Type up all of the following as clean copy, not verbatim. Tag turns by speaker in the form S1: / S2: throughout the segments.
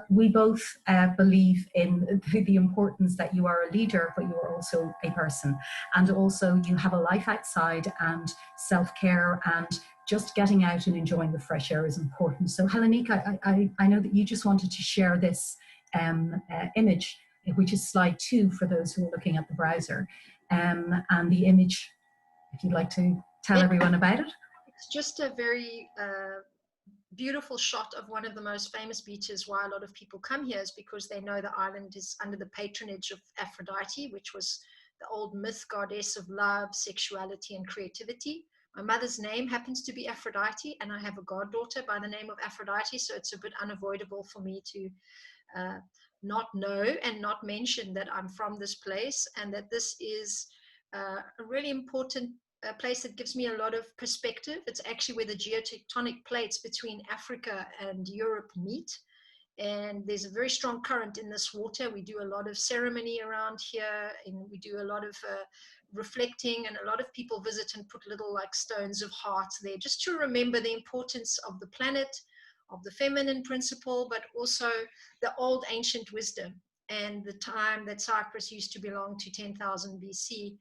S1: we both believe in the importance that you are a leader, but you are also a person. And also you have a life outside, and self-care and just getting out and enjoying the fresh air is important. So Helenika, I know that you just wanted to share this image, which is slide 2 for those who are looking at the browser. And the image, if you'd like to tell everyone about it.
S2: It's just a very beautiful shot of one of the most famous beaches. Why a lot of people come here is because they know the island is under the patronage of Aphrodite, which was the old myth goddess of love, sexuality, and creativity. My mother's name happens to be Aphrodite, and I have a goddaughter by the name of Aphrodite, so it's a bit unavoidable for me to not know and not mention that I'm from this place, and that this is a really important place that gives me a lot of perspective. It's actually where the geotectonic plates between Africa and Europe meet, and there's a very strong current in this water. We do a lot of ceremony around here, and we do a lot of reflecting, and a lot of people visit and put little like stones of hearts there just to remember the importance of the planet, of the feminine principle, but also the old ancient wisdom and the time that Cyprus used to belong to 10,000 BC,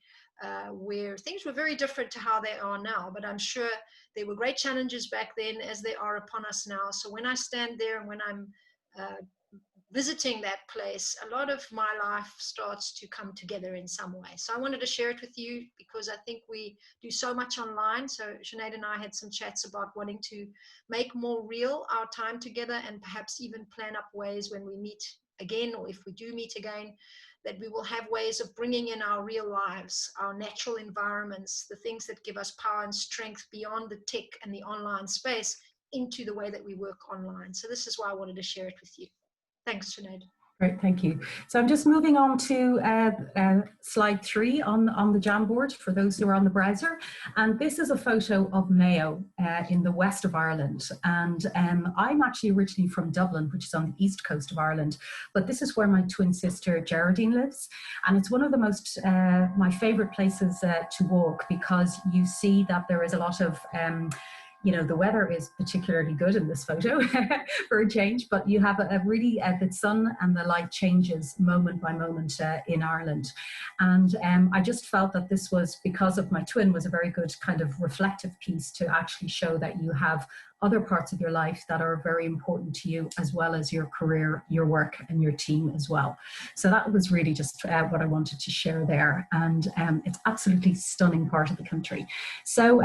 S2: where things were very different to how they are now. But I'm sure there were great challenges back then as they are upon us now. So when I stand there and when I'm visiting that place, a lot of my life starts to come together in some way. So I wanted to share it with you because I think we do so much online. So Sinead and I had some chats about wanting to make more real our time together, and perhaps even plan up ways when we meet again, or if we do meet again, that we will have ways of bringing in our real lives, our natural environments, the things that give us power and strength beyond the tech and the online space, into the way that we work online. So this is why I wanted to share it with you. Thanks, Sinead.
S1: Great, thank you. So I'm just moving on to slide 3 on the Jamboard for those who are on the browser. And this is a photo of Mayo in the west of Ireland. And I'm actually originally from Dublin, which is on the east coast of Ireland. But this is where my twin sister Geraldine lives. And it's one of the most, my favorite places to walk, because you see that there is a lot of you know, the weather is particularly good in this photo for a change, but you have a really, the sun and the light changes moment by moment in Ireland. And I just felt that this was, because of my twin, was a very good kind of reflective piece to actually show that you have other parts of your life that are very important to you, as well as your career, your work, and your team as well. So that was really just what I wanted to share there. And it's absolutely stunning part of the country. So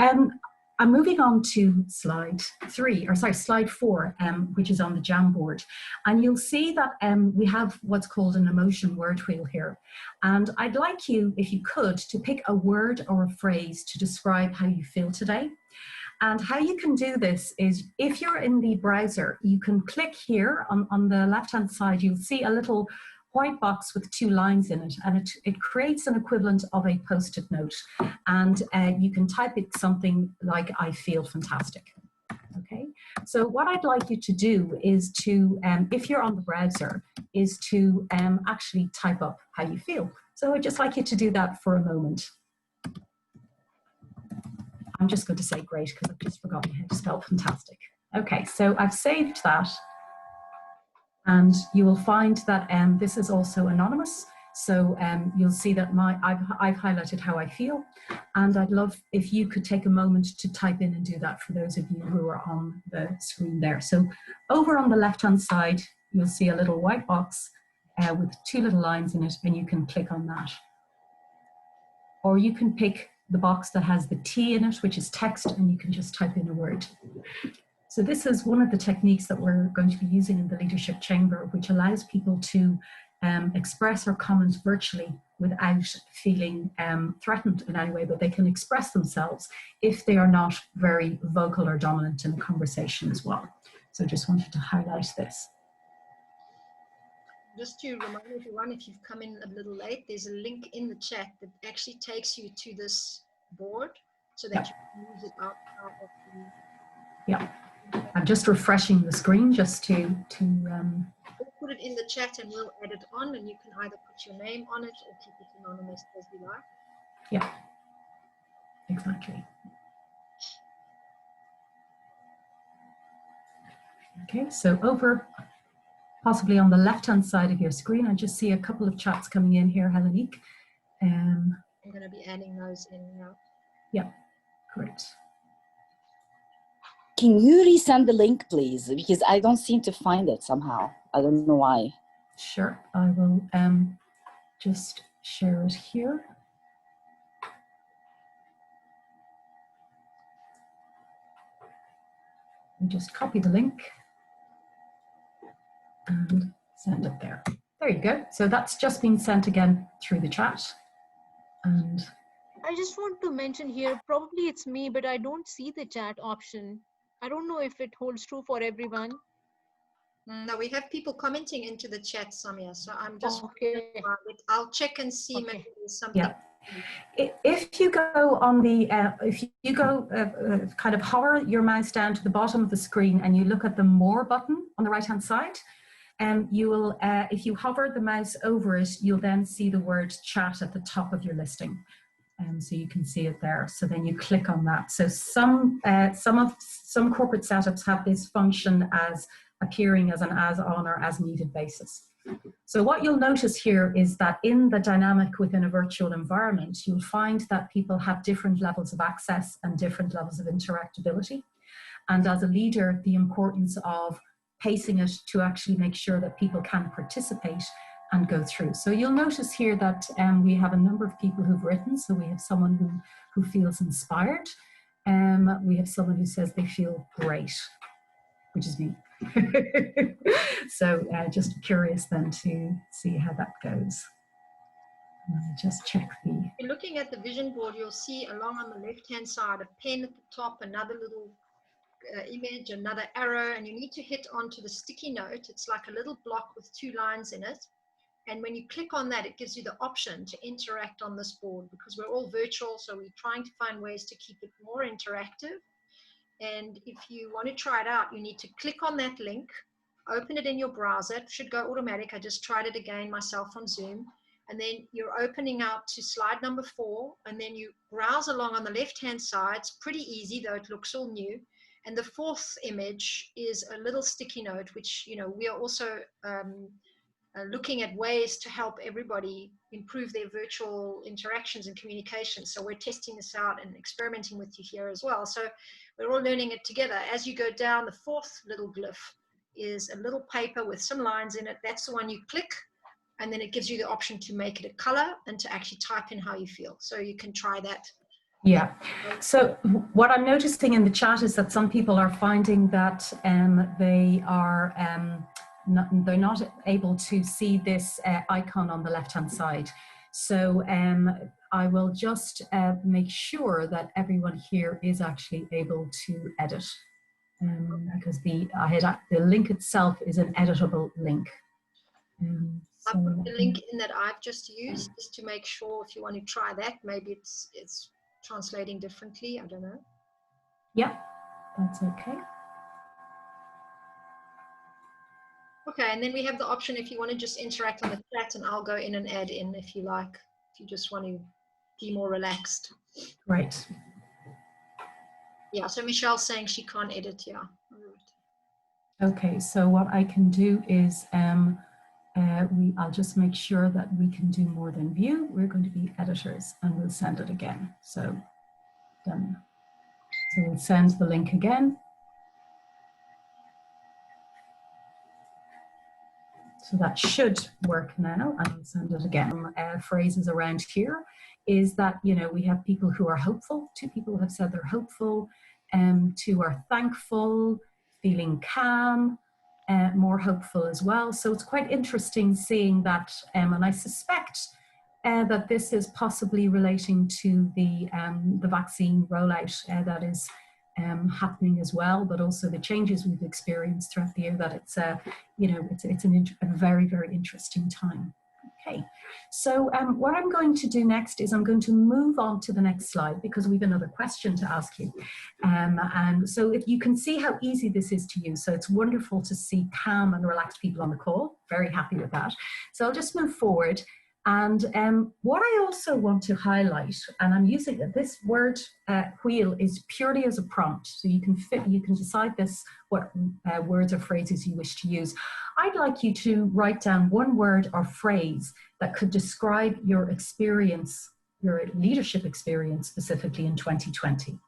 S1: I'm moving on to slide 4, which is on the Jamboard. And you'll see that we have what's called an emotion word wheel here. And I'd like you, if you could, to pick a word or a phrase to describe how you feel today. And how you can do this is, if you're in the browser, you can click here on the left-hand side, you'll see a little white box with 2 lines in it, and it creates an equivalent of a post-it note. And you can type it something like, I feel fantastic. Okay, so what I'd like you to do is to, if you're on the browser, is to actually type up how you feel. So I'd just like you to do that for a moment. I'm just going to say great, because I've just forgotten how to spell fantastic. Okay, so I've saved that. And you will find that this is also anonymous. So you'll see that I've highlighted how I feel. And I'd love if you could take a moment to type in and do that for those of you who are on the screen there. So over on the left-hand side, you'll see a little white box with 2 little lines in it, and you can click on that. Or you can pick the box that has the T in it, which is text, and you can just type in a word. So this is one of the techniques that we're going to be using in the Leadership Chamber, which allows people to express or comment virtually without feeling threatened in any way, but they can express themselves if they are not very vocal or dominant in the conversation as well. So just wanted to highlight this.
S2: Just to remind everyone, if you've come in a little late, there's a link in the chat that actually takes you to this board so that you can use it out of the...
S1: Yeah. I'm just refreshing the screen just to
S2: We'll put it in the chat and we'll add it on, and you can either put your name on it or keep it anonymous as you like.
S1: Yeah, exactly. Okay, so over possibly on the left-hand side of your screen. I just see a couple of chats coming in here, Helenique.
S2: I'm going to be adding those in now.
S1: Yeah, great.
S3: Can you resend the link, please? Because I don't seem to find it somehow. I don't know why.
S1: Sure, I will just share it here. You just copy the link and send it there. There you go. So that's just been sent again through the chat. And
S4: I just want to mention here, probably it's me, but I don't see the chat option. I don't know if it holds true for everyone.
S2: No, we have people commenting into the chat, Samia. So I'm just, I'll check and see maybe there's something.
S1: Yeah. If you go on the, if you go kind of hover your mouse down to the bottom of the screen and you look at the More button on the right-hand side, you will, if you hover the mouse over it, you'll then see the word chat at the top of your listing. So you can see it there. So then you click on that. So some corporate setups have this function as appearing as an as-on or as-needed basis. So what you'll notice here is that in the dynamic within a virtual environment, you'll find that people have different levels of access and different levels of interactability. And as a leader, the importance of pacing it to actually make sure that people can participate and go through. So you'll notice here that we have a number of people who've written. So we have someone who feels inspired. We have someone who says they feel great, which is me. So just curious then to see how that goes. Just check the...
S2: If you're looking at the vision board, you'll see along on the left-hand side a pen at the top, another little image, another arrow, and you need to hit onto the sticky note. It's like a little block with 2 lines in it. And when you click on that, it gives you the option to interact on this board because we're all virtual. So we're trying to find ways to keep it more interactive. And if you want to try it out, you need to click on that link, open it in your browser. It should go automatic. I just tried it again myself on Zoom. And then you're opening out to slide number 4. And then you browse along on the left-hand side. It's pretty easy, though it looks all new. And the 4th image is a little sticky note, which, you know, we are also looking at ways to help everybody improve their virtual interactions and communication. So we're testing this out and experimenting with you here as well. So we're all learning it together. As you go down, the 4th little glyph is a little paper with some lines in it. That's the one you click, and then it gives you the option to make it a color and to actually type in how you feel. So you can try that.
S1: Yeah. So what I'm noticing in the chat is that some people are finding that they are they're not able to see this icon on the left-hand side. So I will just make sure that everyone here is actually able to edit because the link itself is an editable link.
S2: I put the link in that I've just used just to make sure if you want to try that, maybe it's translating differently. I don't know.
S1: Yeah, that's okay.
S2: Okay, and then we have the option if you want to just interact on the chat, and I'll go in and add in if you like, if you just want to be more relaxed.
S1: Right.
S2: Yeah, so Michelle's saying she can't edit, yeah.
S1: Okay, so what I can do is I'll just make sure that we can do more than view. We're going to be editors and we'll send it again. So done. So we'll send the link again. So that should work now, and I'll send it again. Phrases around here is that, you know, we have people who are hopeful. 2 people have said they're hopeful, 2 are thankful, feeling calm, more hopeful as well. So it's quite interesting seeing that, and I suspect that this is possibly relating to the vaccine rollout that is happening as well, but also the changes we've experienced throughout the year, that it's you know, it's a very, very interesting time. Okay, so what I'm going to do next is I'm going to move on to the next slide because we have another question to ask you. And so if you can see how easy this is to use, so it's wonderful to see calm and relaxed people on the call. Very happy with that. So I'll just move forward. And what I also want to highlight, and I'm using this word wheel is purely as a prompt, so you can decide this what words or phrases you wish to use. I'd like you to write down one word or phrase that could describe your experience, your leadership experience specifically in 2020.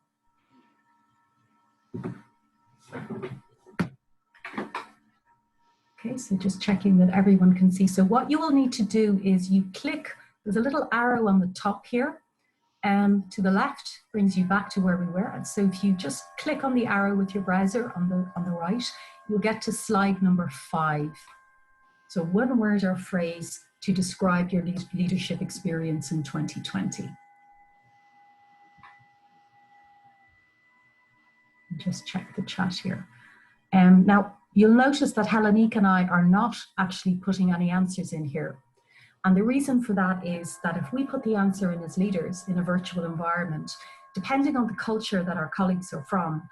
S1: Okay, so just checking that everyone can see. So what you will need to do is you click, there's a little arrow on the top here, and to the left brings you back to where we were. And so if you just click on the arrow with your browser on the right, you'll get to slide number 5. So one word or phrase to describe your leadership experience in 2020. Just check the chat here. Now, you'll notice that Helenik and I are not actually putting any answers in here. And the reason for that is that if we put the answer in as leaders in a virtual environment, depending on the culture that our colleagues are from,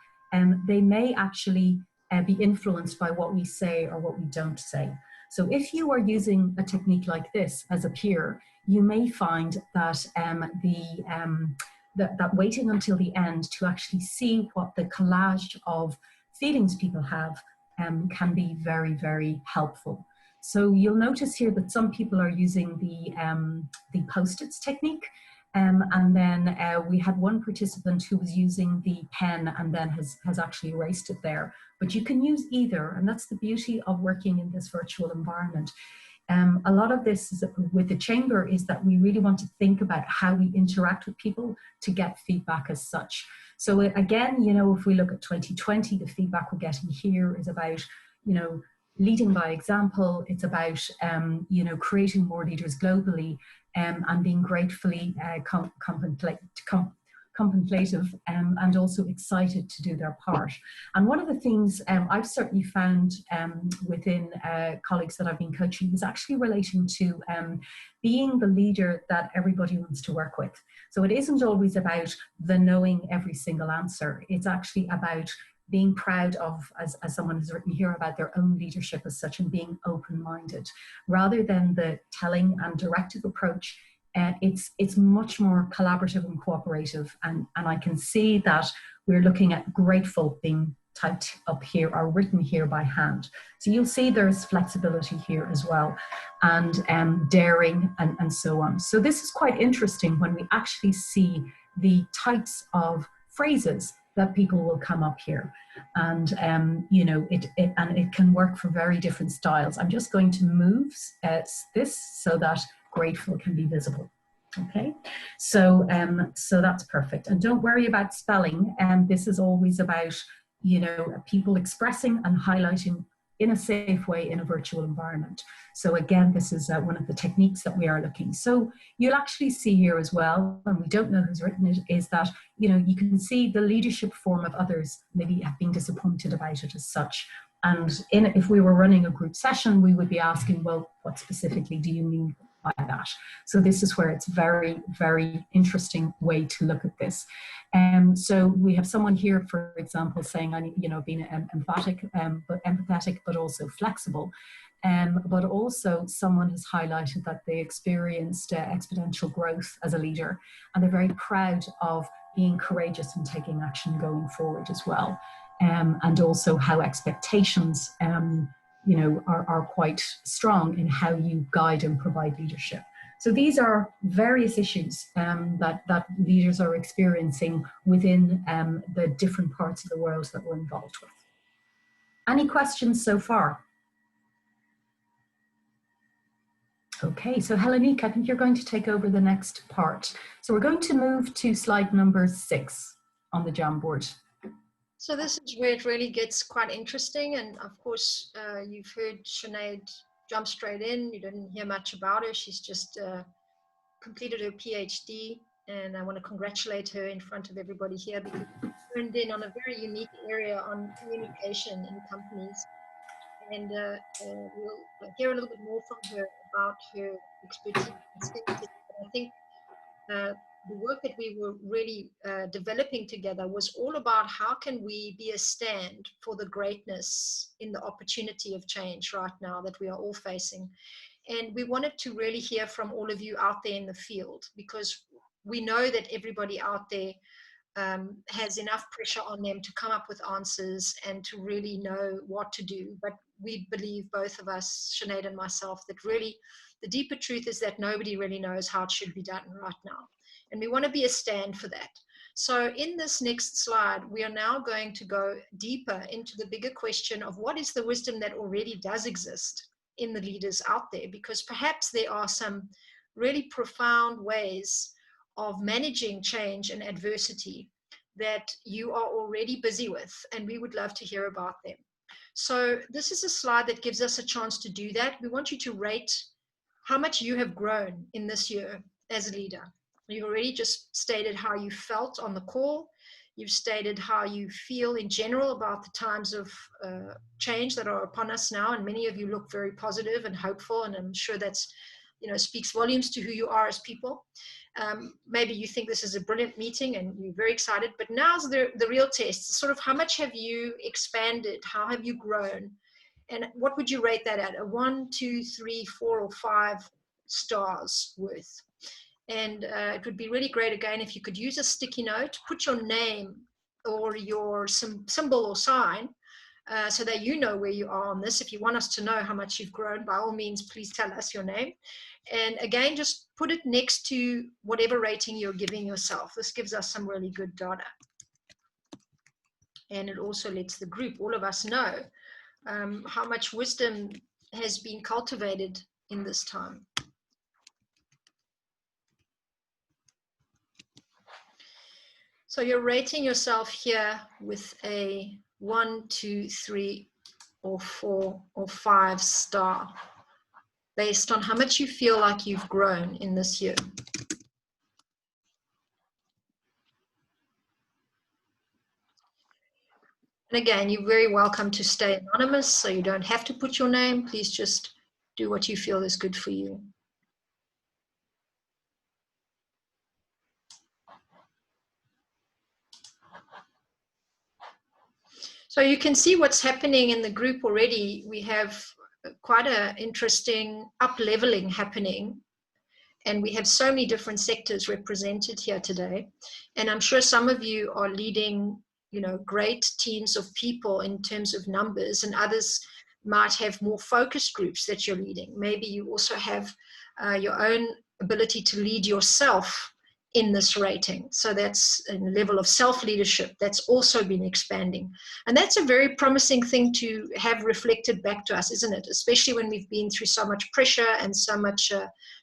S1: they may actually be influenced by what we say or what we don't say. So if you are using a technique like this as a peer, you may find that that waiting until the end to actually see what the collage of feelings people have can be very, very helpful. So you'll notice here that some people are using the post-its technique, and then we had one participant who was using the pen and then has actually erased it there. But you can use either, and that's the beauty of working in this virtual environment. A lot of this is, with the chamber, is that we really want to think about how we interact with people to get feedback as such. So again, you know, if we look at 2020, the feedback we're getting here is about, you know, leading by example. It's about, you know, creating more leaders globally, and being gratefully contemplative and also excited to do their part. And one of the things I've certainly found within colleagues that I've been coaching is actually relating to being the leader that everybody wants to work with. So it isn't always about the knowing every single answer. It's actually about being proud of, as someone has written here, about their own leadership as such, and being open-minded. Rather than the telling and directive approach, it's much more collaborative and cooperative. And I can see that we're looking at grateful being typed up here or written here by hand. So you'll see there's flexibility here as well, and daring and so on. So this is quite interesting when we actually see the types of phrases that people will come up here, and you know, it can work for very different styles. I'm just going to move this so that grateful can be visible. Okay, so so that's perfect, and don't worry about spelling. This is always about, you know, people expressing and highlighting in a safe way in a virtual environment. So again, this is one of the techniques that we are looking. So you'll actually see here as well, and we don't know who's written it, is that, you know, you can see the leadership form of others maybe have been disappointed about it as such. And if we were running a group session, we would be asking, well, what specifically do you mean by that? So this is where it's very, very interesting way to look at this. So we have someone here, for example, saying, you know, being emphatic, but empathetic, but also flexible. But also someone has highlighted that they experienced exponential growth as a leader, and they're very proud of being courageous and taking action going forward as well. And also how expectations, you know, are quite strong in how you guide and provide leadership. So these are various issues that leaders are experiencing within the different parts of the world that we're involved with. Any questions so far? Okay, so Helenik, I think you're going to take over the next part. So we're going to move to slide number 6 on the Jamboard.
S2: So this is where it really gets quite interesting. And of course, you've heard Sinead jump straight in. You didn't hear much about her. She's just completed her PhD. And I want to congratulate her in front of everybody here, because she turned in on a very unique area on communication in companies. And we'll hear a little bit more from her about her expertise. I think the work that we were really developing together was all about how can we be a stand for the greatness in the opportunity of change right now that we are all facing. And we wanted to really hear from all of you out there in the field, because we know that everybody out there has enough pressure on them to come up with answers and to really know what to do. But we believe, both of us, Sinead and myself, that really the deeper truth is that nobody really knows how it should be done right now. And we want to be a stand for that. So in this next slide, we are now going to go deeper into the bigger question of what is the wisdom that already does exist in the leaders out there, because perhaps there are some really profound ways of managing change and adversity that you are already busy with, and we would love to hear about them. So this is a slide that gives us a chance to do that. We want you to rate how much you have grown in this year as a leader. You've already just stated how you felt on the call. You've stated how you feel in general about the times of change that are upon us now, and many of you look very positive and hopeful, and I'm sure that's, speaks volumes to who you are as people. Maybe you think this is a brilliant meeting and you're very excited, but now's the real test. Sort of how much have you expanded? How have you grown? And what would you rate that at? A 1, 2, 3, 4, or 5 stars worth? And it would be really great, again, if you could use a sticky note, put your name or your symbol or sign so that you know where you are on this. If you want us to know how much you've grown, by all means, please tell us your name. And again, just put it next to whatever rating you're giving yourself. This gives us some really good data. And it also lets the group, all of us, know how much wisdom has been cultivated in this time. So you're rating yourself here with a 1, 2, 3, or 4, or 5 star, based on how much you feel like you've grown in this year. And again, you're very welcome to stay anonymous, so you don't have to put your name. Please just do what you feel is good for you. So you can see what's happening in the group already. We have quite an interesting up-leveling happening, and we have so many different sectors represented here today. And I'm sure some of you are leading, great teams of people in terms of numbers, and others might have more focused groups that you're leading. Maybe you also have your own ability to lead yourself in this rating. So that's a level of self-leadership that's also been expanding. And that's a very promising thing to have reflected back to us, isn't it? Especially when we've been through so much pressure and so much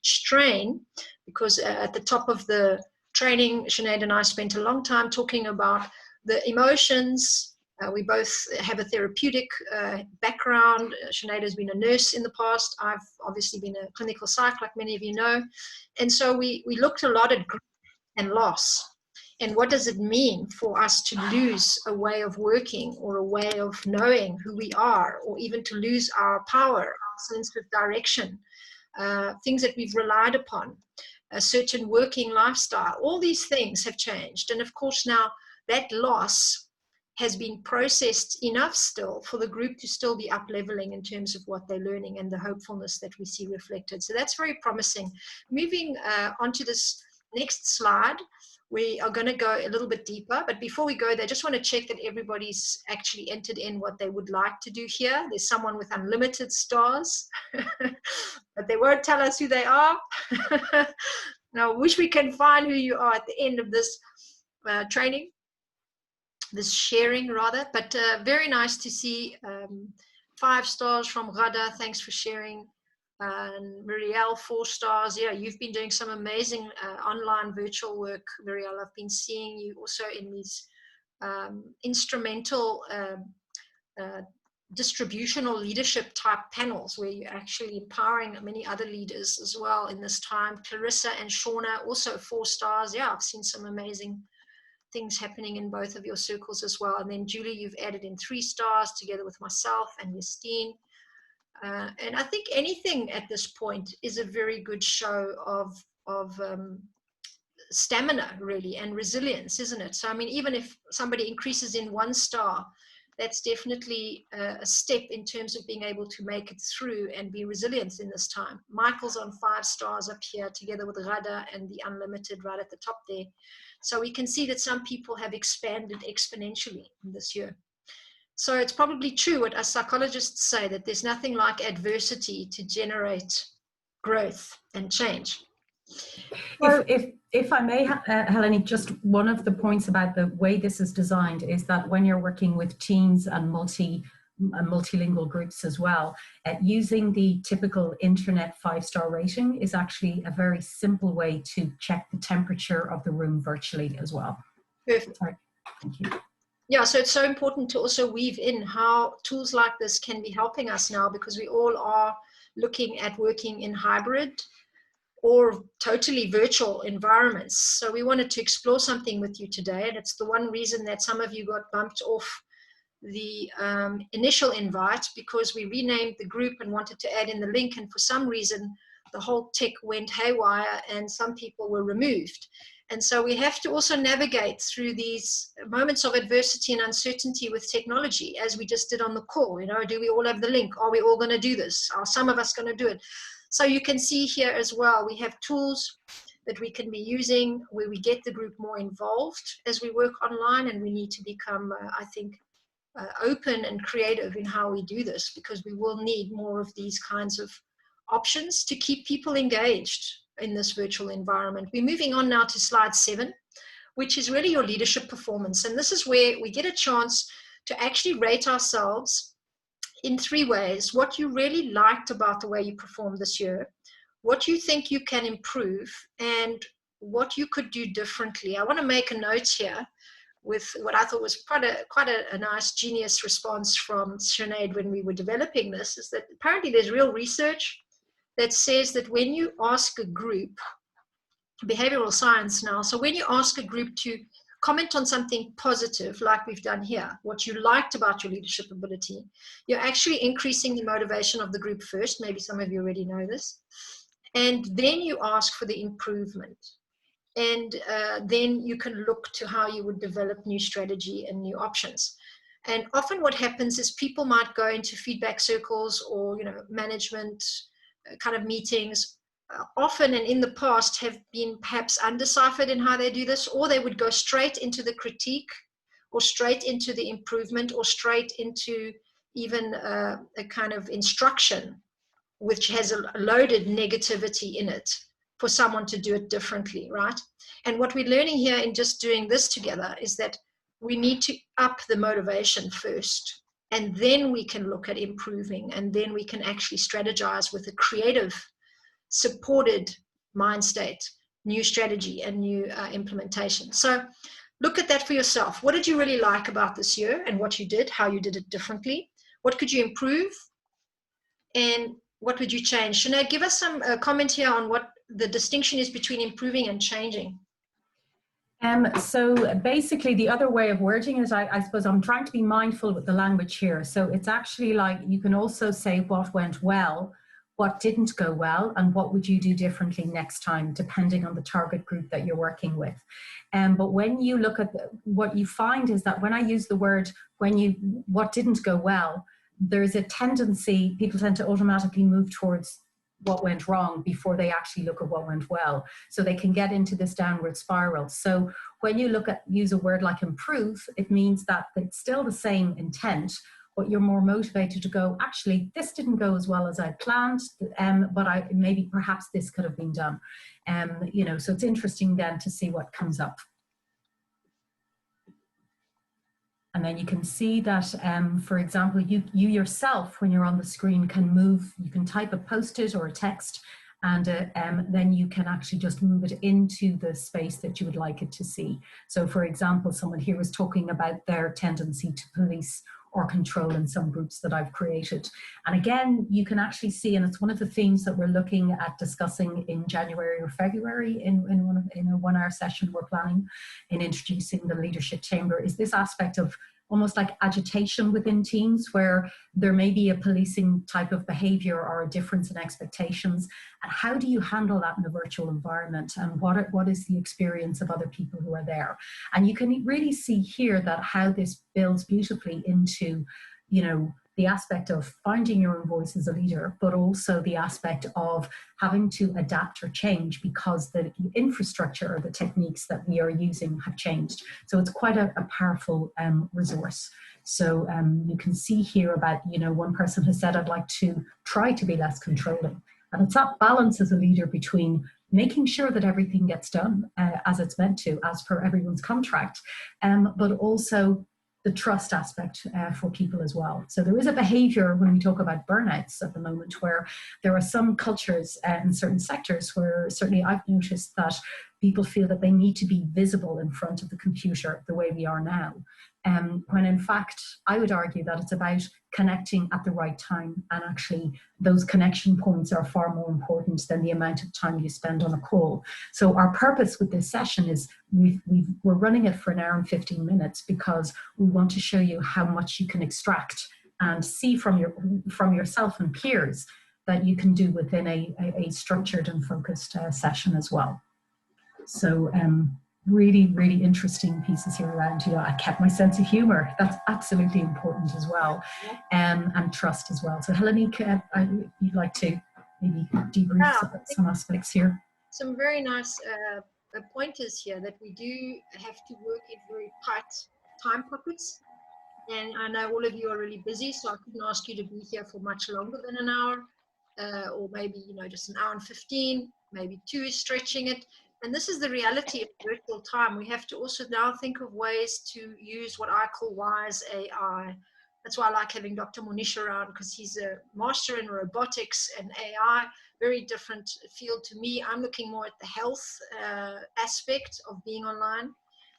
S2: strain, because at the top of the training, Sinead and I spent a long time talking about the emotions. We both have a therapeutic background. Sinead has been a nurse in the past. I've obviously been a clinical psych, like many of you know. And so we looked a lot at grief and loss. And what does it mean for us to lose a way of working, or a way of knowing who we are, or even to lose our power, our sense of direction, things that we've relied upon, a certain working lifestyle. All these things have changed. And of course now that loss has been processed enough still for the group to still be up leveling in terms of what they're learning and the hopefulness that we see reflected. So that's very promising. Moving on to this next slide, we are going to go a little bit deeper, but before we go there, I just want to check that everybody's actually entered in what they would like to do here. There's someone with unlimited stars, but they won't tell us who they are. Now, I wish we can find who you are at the end of this training, this sharing rather, but very nice to see 5 stars from Rada. Thanks for sharing. And Muriel, 4 stars. Yeah, you've been doing some amazing online virtual work, Muriel. I've been seeing you also in these instrumental distributional leadership type panels where you're actually empowering many other leaders as well in this time. Clarissa and Shauna, also 4 stars. Yeah, I've seen some amazing things happening in both of your circles as well. And then Julie, you've added in 3 stars together with myself and Justine. And I think anything at this point is a very good show of stamina really and resilience, isn't it? So I mean, even if somebody increases in 1 star, that's definitely a step in terms of being able to make it through and be resilient in this time. Michael's on 5 stars up here, together with Rada and the Unlimited right at the top there. So we can see that some people have expanded exponentially in this year. So it's probably true what us psychologists say, that there's nothing like adversity to generate growth and change.
S1: If I may, Helene, just one of the points about the way this is designed is that when you're working with teams and multilingual groups as well, using the typical internet 5-star rating is actually a very simple way to check the temperature of the room virtually as well.
S2: Perfect.
S1: Sorry. Thank you.
S2: Yeah, so it's so important to also weave in how tools like this can be helping us now, because we all are looking at working in hybrid or totally virtual environments. So we wanted to explore something with you today, and it's the one reason that some of you got bumped off the initial invite, because we renamed the group and wanted to add in the link, and for some reason the whole tick went haywire and some people were removed. And so we have to also navigate through these moments of adversity and uncertainty with technology, as we just did on the call. You know, do we all have the link? Are we all going to do this? Are some of us going to do it? So you can see here as well, we have tools that we can be using where we get the group more involved as we work online, and we need to become, I think, open and creative in how we do this, because we will need more of these kinds of options to keep people engaged in this virtual environment. We're moving on now to slide 7, which is really your leadership performance. And this is where we get a chance to actually rate ourselves in 3 ways: what you really liked about the way you performed this year, what you think you can improve, and what you could do differently. I want to make a note here with what I thought was quite a nice genius response from Sinead when we were developing this, is that apparently there's real research that says that when you ask a group, behavioral science now, so when you ask a group to comment on something positive, like we've done here, what you liked about your leadership ability, you're actually increasing the motivation of the group first. Maybe some of you already know this. And then you ask for the improvement. And then you can look to how you would develop new strategy and new options. And often what happens is people might go into feedback circles or, you know, management kind of meetings, often and in the past have been perhaps undeciphered in how they do this, or they would go straight into the critique, or straight into the improvement, or straight into even a kind of instruction which has a loaded negativity in it for someone to do it differently, right? And what we're learning here in just doing this together is that we need to up the motivation first, and then we can look at improving, and then we can actually strategize with a creative, supported mind state, new strategy and new implementation. So look at that for yourself. What did you really like about this year, and what you did, how you did it differently? What could you improve, and what would you change? Sinead, give us some comment here on what the distinction is between improving and changing.
S1: So basically the other way of wording it, I suppose I'm trying to be mindful with the language here. So it's actually like, you can also say what went well, what didn't go well, and what would you do differently next time, depending on the target group that you're working with. But when you look at what you find is that when I use the word, what didn't go well, there's a tendency, people tend to automatically move towards what went wrong before they actually look at what went well. So they can get into this downward spiral. So when you use a word like improve, it means that it's still the same intent, but you're more motivated to go, actually, this didn't go as well as I planned, but maybe perhaps this could have been done. You know, so it's interesting then to see what comes up. And then you can see that, for example, you yourself, when you're on the screen, can move, you can type a post-it or a text, and then you can actually just move it into the space that you would like it to see. So for example, someone here was talking about their tendency to police or control in some groups that I've created. And again, you can actually see, and it's one of the themes that we're looking at discussing in January or February in a 1-hour session we're planning in introducing the leadership chamber, is this aspect of almost like agitation within teams where there may be a policing type of behavior or a difference in expectations. And how do you handle that in a virtual environment? And what is the experience of other people who are there? And you can really see here that how this builds beautifully into, you know, the aspect of finding your own voice as a leader, but also the aspect of having to adapt or change because the infrastructure or the techniques that we are using have changed. So it's quite a powerful resource. So you can see here about, you know, one person has said, I'd like to try to be less controlling. And it's that balance as a leader between making sure that everything gets done as it's meant to, as per everyone's contract, but also the trust aspect for people as well. So there is a behavior when we talk about burnouts at the moment where there are some cultures in certain sectors where certainly I've noticed that people feel that they need to be visible in front of the computer the way we are now. When in fact, I would argue that it's about connecting at the right time, and actually those connection points are far more important than the amount of time you spend on a call. So our purpose with this session is we're running it for an hour and 15 minutes because we want to show you how much you can extract and see from yourself and peers that you can do within a structured and focused session as well. So really, really interesting pieces here around, you know, I kept my sense of humor. That's absolutely important as well. And trust as well. So Hellenique, you'd like to maybe debrief some aspects here?
S2: Some very nice pointers here that we do have to work in very tight time pockets. And I know all of you are really busy, so I couldn't ask you to be here for much longer than an hour, or maybe, you know, just an hour and 15, maybe 2 is stretching it. And this is the reality of virtual time. We have to also now think of ways to use what I call wise AI. That's why I like having Dr. Monish around, because he's a master in robotics and AI, very different field to me. I'm looking more at the health aspect of being online.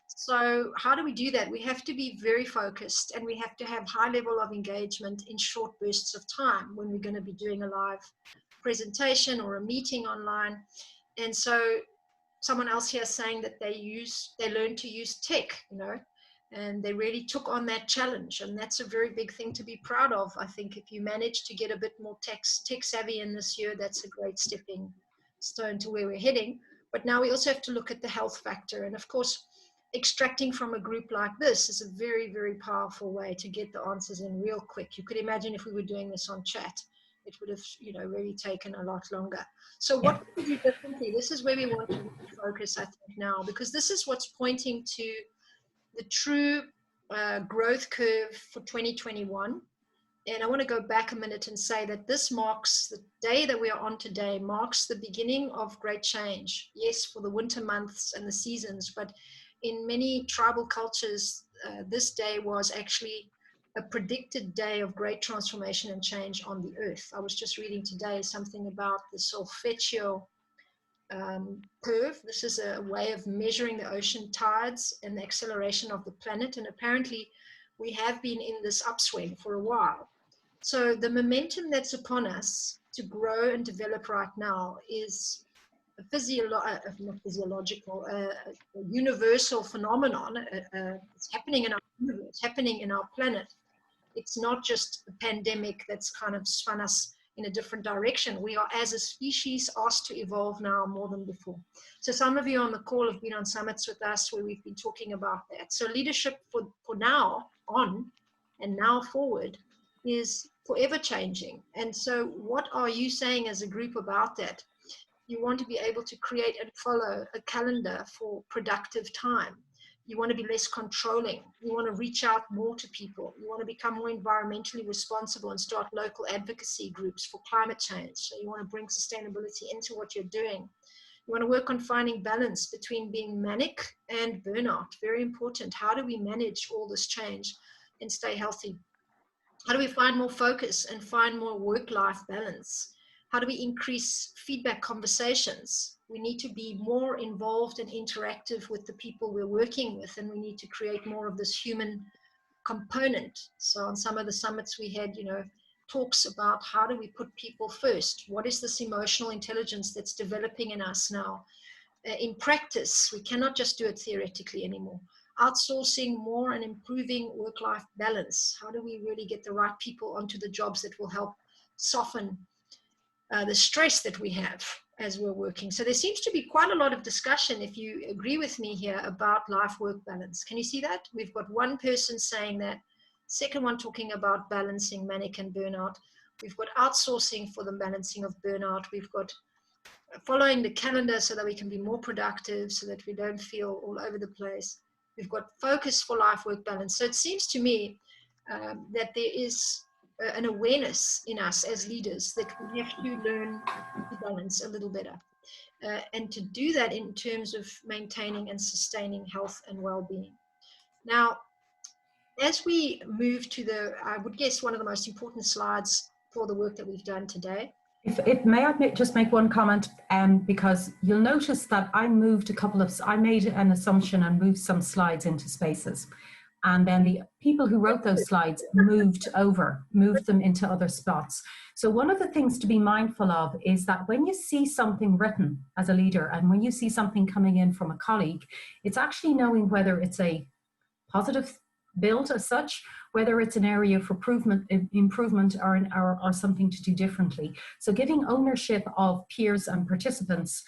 S2: So how do we do that? We have to be very focused, and we have to have high level of engagement in short bursts of time when we're going to be doing a live presentation or a meeting online. And so someone else here saying that they learned to use tech, you know, and they really took on that challenge. And that's a very big thing to be proud of. I think if you manage to get a bit more tech savvy in this year, that's a great stepping stone to where we're heading. But now we also have to look at the health factor. And of course, extracting from a group like this is a very, very powerful way to get the answers in real quick. You could imagine if we were doing this on chat, it would have, you know, really taken a lot longer. So what can we do differently? This is where we want to focus, I think, now, because this is what's pointing to the true growth curve for 2021. And I want to go back a minute and say that this marks, the day that we are on today, marks the beginning of great change. Yes, for the winter months and the seasons, but in many tribal cultures, this day was actually a predicted day of great transformation and change on the earth. I was just reading today something about the Solfeggio curve. This is a way of measuring the ocean tides and the acceleration of the planet. And apparently we have been in this upswing for a while. So the momentum that's upon us to grow and develop right now is a universal phenomenon. It's happening in our universe, happening in our planet. It's not just a pandemic that's kind of spun us in a different direction. We are, as a species, asked to evolve now more than before. So some of you on the call have been on summits with us where we've been talking about that. So leadership for now on and now forward is forever changing. And so what are you saying as a group about that? You want to be able to create and follow a calendar for productive time. You want to be less controlling. You want to reach out more to people. You want to become more environmentally responsible and start local advocacy groups for climate change. So you want to bring sustainability into what you're doing. You want to work on finding balance between being manic and burnout. Very important. How do we manage all this change and stay healthy? How do we find more focus and find more work-life balance? How do we increase feedback conversations? We need to be more involved and interactive with the people we're working with, and we need to create more of this human component. So on some of the summits we had, you know, talks about how do we put people first? What is this emotional intelligence that's developing in us now? In practice, we cannot just do it theoretically anymore. outsourcing more and improving work-life balance? How do we really get the right people onto the jobs that will help soften the stress that we have as we're working? So there seems to be quite a lot of discussion, if you agree with me here, about life-work balance. Can you see that? We've got one person saying that, second one talking about balancing manic and burnout. We've got outsourcing for the balancing of burnout. We've got following the calendar so that we can be more productive, so that we don't feel all over the place. We've got focus for life-work balance. So it seems to me that there is an awareness in us as leaders that we have to learn to balance a little better. And to do that in terms of maintaining and sustaining health and well-being. Now, as we move to I would guess, one of the most important slides for the work that we've done today.
S1: May I just make one comment, because you'll notice that I made an assumption and moved some slides into spaces. And then the people who wrote those slides moved them into other spots. So one of the things to be mindful of is that when you see something written as a leader, and when you see something coming in from a colleague, it's actually knowing whether it's a positive build as such, whether it's an area for improvement or something to do differently. So giving ownership of peers and participants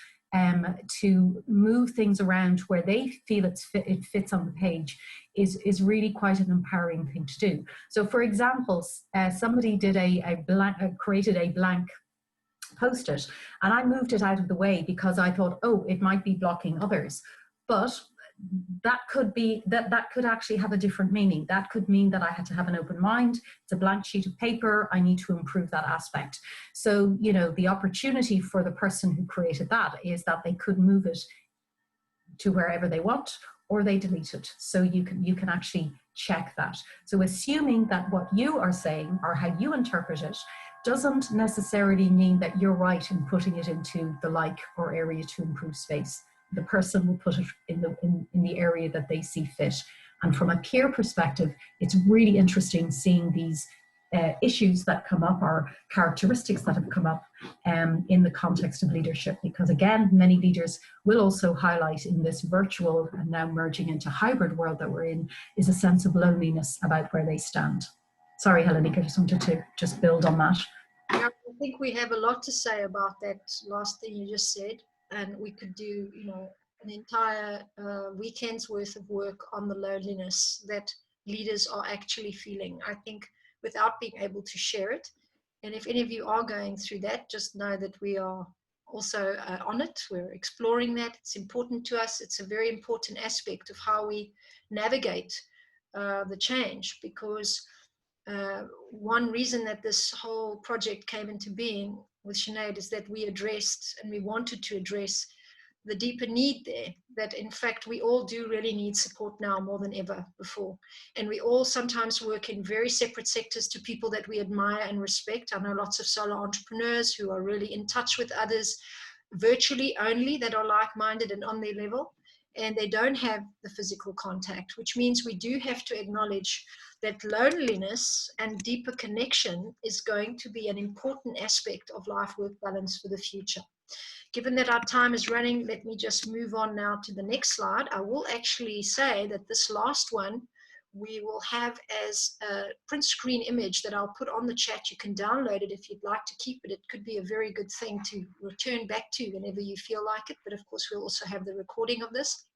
S1: to move things around where they feel it fits on the page is really quite an empowering thing to do. So for example, somebody did created a blank post-it, and I moved it out of the way because I thought, oh, it might be blocking others. But that could be that could actually have a different meaning. That could mean that I had to have an open mind. It's a blank sheet of paper. I need to improve that aspect. So, you know, the opportunity for the person who created that is that they could move it to wherever they want, or they delete it. So you can actually check that. So assuming that what you are saying or how you interpret it doesn't necessarily mean that you're right in putting it into the like or area to improve space. The person will put it in the area that they see fit. And from a peer perspective, it's really interesting seeing these issues that come up, or characteristics that have come up in the context of leadership. Because again, many leaders will also highlight in this virtual and now merging into hybrid world that we're in, is a sense of loneliness about where they stand. Sorry, Helenika, I just wanted to just build on that.
S2: Yeah, I think we have a lot to say about that last thing you just said. And we could do, you know, an entire weekend's worth of work on the loneliness that leaders are actually feeling, I think, without being able to share it. And if any of you are going through that, just know that we are also on it. We're exploring that. It's important to us. It's a very important aspect of how we navigate the change, because one reason that this whole project came into being with Sinead is that we addressed, and we wanted to address, the deeper need there, that in fact we all do really need support now more than ever before. And we all sometimes work in very separate sectors to people that we admire and respect. I know lots of solo entrepreneurs who are really in touch with others virtually only, that are like-minded and on their level, and they don't have the physical contact, which means we do have to acknowledge that loneliness and deeper connection is going to be an important aspect of life-work balance for the future. Given that our time is running, let me just move on now to the next slide. I will actually say that this last one, we will have as a print screen image that I'll put on the chat. You can download it if you'd like to keep it. It could be a very good thing to return back to whenever you feel like it. But of course, we'll also have the recording of this.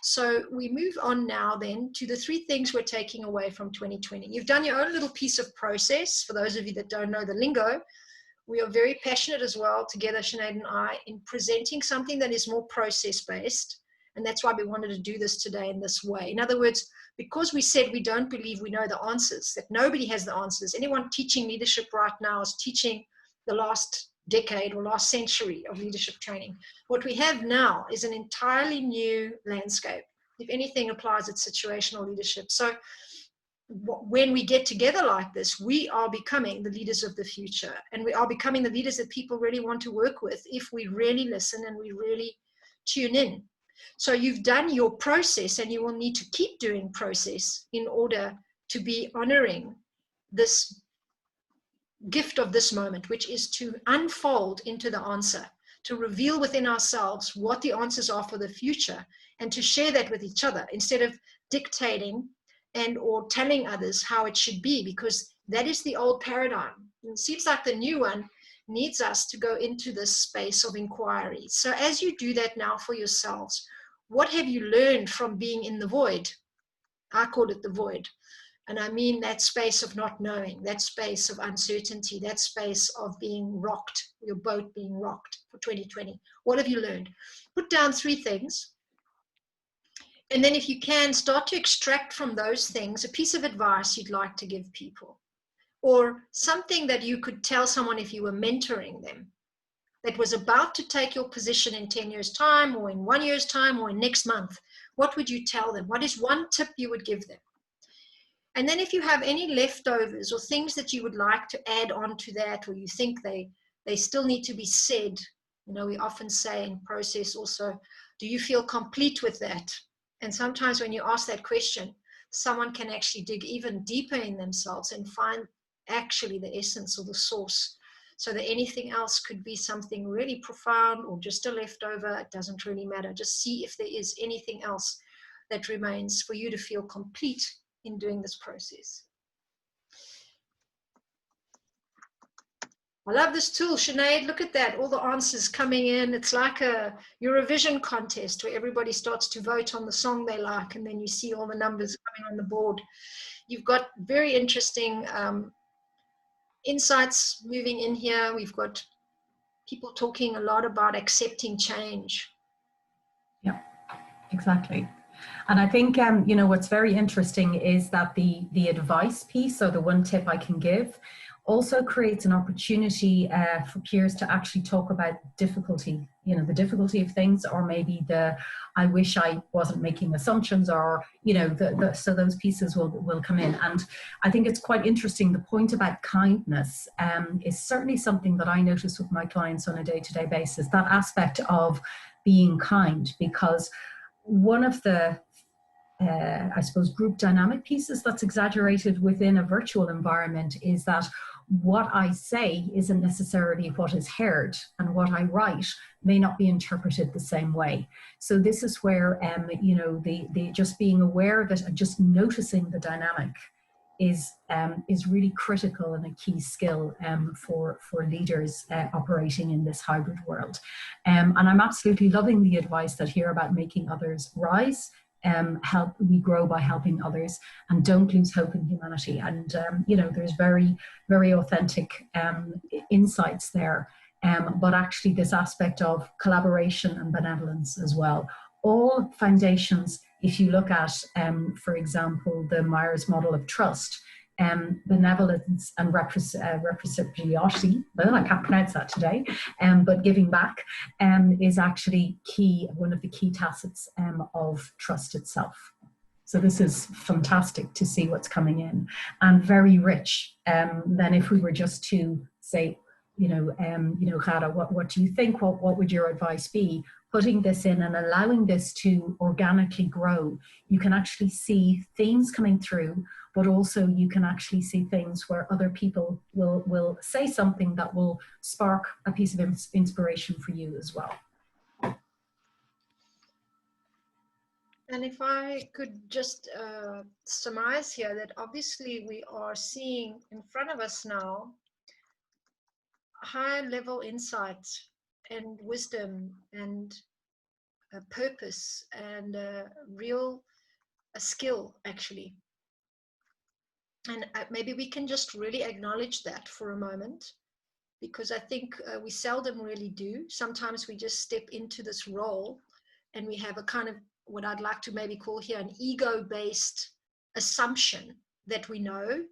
S2: So we move on now then to the 3 things we're taking away from 2020. You've done your own little piece of process. For those of you that don't know the lingo, we are very passionate as well together, Sinead and I, in presenting something that is more process-based. And that's why we wanted to do this today in this way. In other words, because we said we don't believe we know the answers, that nobody has the answers. Anyone teaching leadership right now is teaching the last decade or last century of leadership training. What we have now is an entirely new landscape. If anything applies, it's situational leadership. So when we get together like this, we are becoming the leaders of the future, and we are becoming the leaders that people really want to work with if we really listen and we really tune in. So you've done your process, and you will need to keep doing process in order to be honoring this gift of this moment, which is to unfold into the answer. to reveal within ourselves what the answers are for the future and to share that with each other instead of dictating and or telling others how it should be, because that is the old paradigm. And it seems like the new one needs us to go into this space of inquiry. So as you do that now for yourselves, what have you learned from being in the void? I call it the void. And I mean that space of not knowing, that space of uncertainty, that space of being rocked, your boat being rocked for 2020. What have you learned? Put down 3 things. And then if you can, start to extract from those things a piece of advice you'd like to give people, or something that you could tell someone if you were mentoring them that was about to take your position in 10 years' time, or in 1 year's time, or in next month. What would you tell them? What is one tip you would give them? And then if you have any leftovers or things that you would like to add on to that, or you think they still need to be said, you know, we often say in process also, do you feel complete with that? And sometimes when you ask that question, someone can actually dig even deeper in themselves and find actually the essence or the source, so that anything else could be something really profound or just a leftover. It doesn't really matter. Just see if there is anything else that remains for you to feel complete in doing this process. I love this tool, Sinead. Look at that, all the answers coming in. It's like a Eurovision contest where everybody starts to vote on the song they like, and then you see all the numbers coming on the board. You've got very interesting insights moving in here. We've got people talking a lot about accepting change.
S1: Yeah, exactly. And I think, you know, what's very interesting is that the advice piece, or the one tip I can give, also creates an opportunity for peers to actually talk about difficulty, you know, the difficulty of things, or maybe the, I wish I wasn't making assumptions, or, you know, so those pieces will come in. And I think it's quite interesting. The point about kindness is certainly something that I notice with my clients on a day-to-day basis, that aspect of being kind, because one of the I suppose group dynamic pieces that's exaggerated within a virtual environment is that what I say isn't necessarily what is heard, and what I write may not be interpreted the same way. So this is where you know, the just being aware of it and just noticing the dynamic is really critical and a key skill for leaders operating in this hybrid world. And I'm absolutely loving the advice that here about making others rise. We grow by helping others, and don't lose hope in humanity. And you know, there's very, very authentic insights there, but actually this aspect of collaboration and benevolence as well, all foundations. If you look at for example the Myers model of trust, benevolence and reciprocity, well, I can't pronounce that today, but giving back is actually key, one of the key tacits of trust itself. So this is fantastic to see what's coming in, and very rich. Then if we were just to say, you know, Gara, what do you think? What would your advice be? Putting this in and allowing this to organically grow, you can actually see themes coming through, but also you can actually see things where other people will say something that will spark a piece of inspiration for you as well.
S2: And if I could just surmise here that obviously we are seeing in front of us now high level insights and wisdom and purpose and real skill, actually. And maybe we can just really acknowledge that for a moment, because I think we seldom really do. Sometimes we just step into this role and we have a kind of what I'd like to maybe call here an ego-based assumption that we know,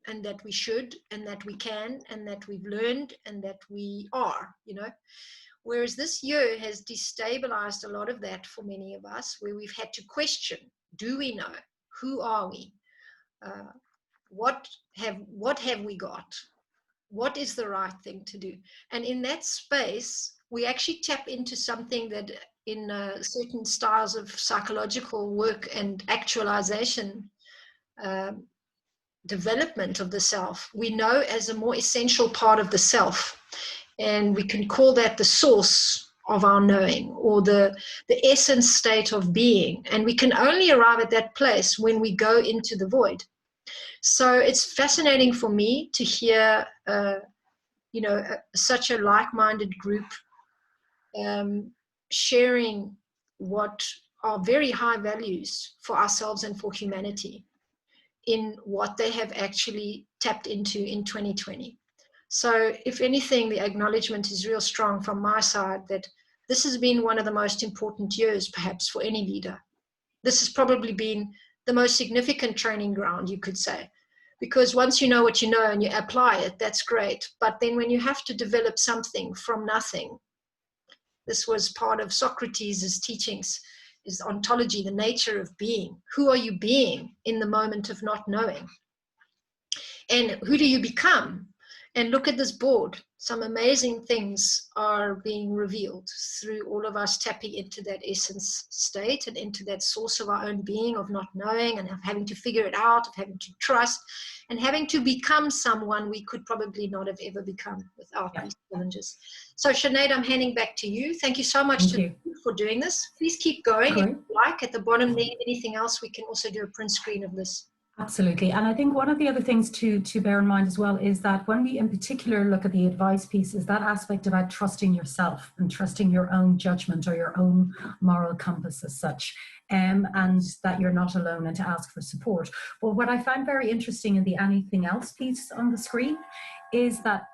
S2: and that we should, and that we can, and that we've learned, and that we are, you know. Whereas this year has destabilized a lot of that for many of us, where we've had to question, do we know? Who are we? What have we got? What is the right thing to do? And in that space, we actually tap into something that in certain styles of psychological work and actualization, development of the self, we know as a more essential part of the self. And we can call that the source of our knowing, or the essence state of being. And we can only arrive at that place when we go into the void. So it's fascinating for me to hear, such a like-minded group sharing what are very high values for ourselves and for humanity in what they have actually tapped into in 2020. So if anything, the acknowledgement is real strong from my side that this has been one of the most important years, perhaps, for any leader. This has probably been the most significant training ground, you could say, because once you know what you know and you apply it, that's great. But then when you have to develop something from nothing, this was part of Socrates' teachings, is ontology, the nature of being. Who are you being in the moment of not knowing? And who do you become? And look at this board. Some amazing things are being revealed through all of us tapping into that essence state and into that source of our own being, of not knowing and of having to figure it out, of having to trust, and having to become someone we could probably not have ever become without these challenges. So Sinead, I'm handing back to you. Thank you so much for doing this. Please keep going. If you like, at the bottom there, anything else, we can also do a print screen of this.
S1: Absolutely. And I think one of the other things to bear in mind as well is that when we in particular look at the advice piece, is that aspect about trusting yourself and trusting your own judgment or your own moral compass as such, and that you're not alone, and to ask for support. But what I find very interesting in the anything else piece on the screen is that,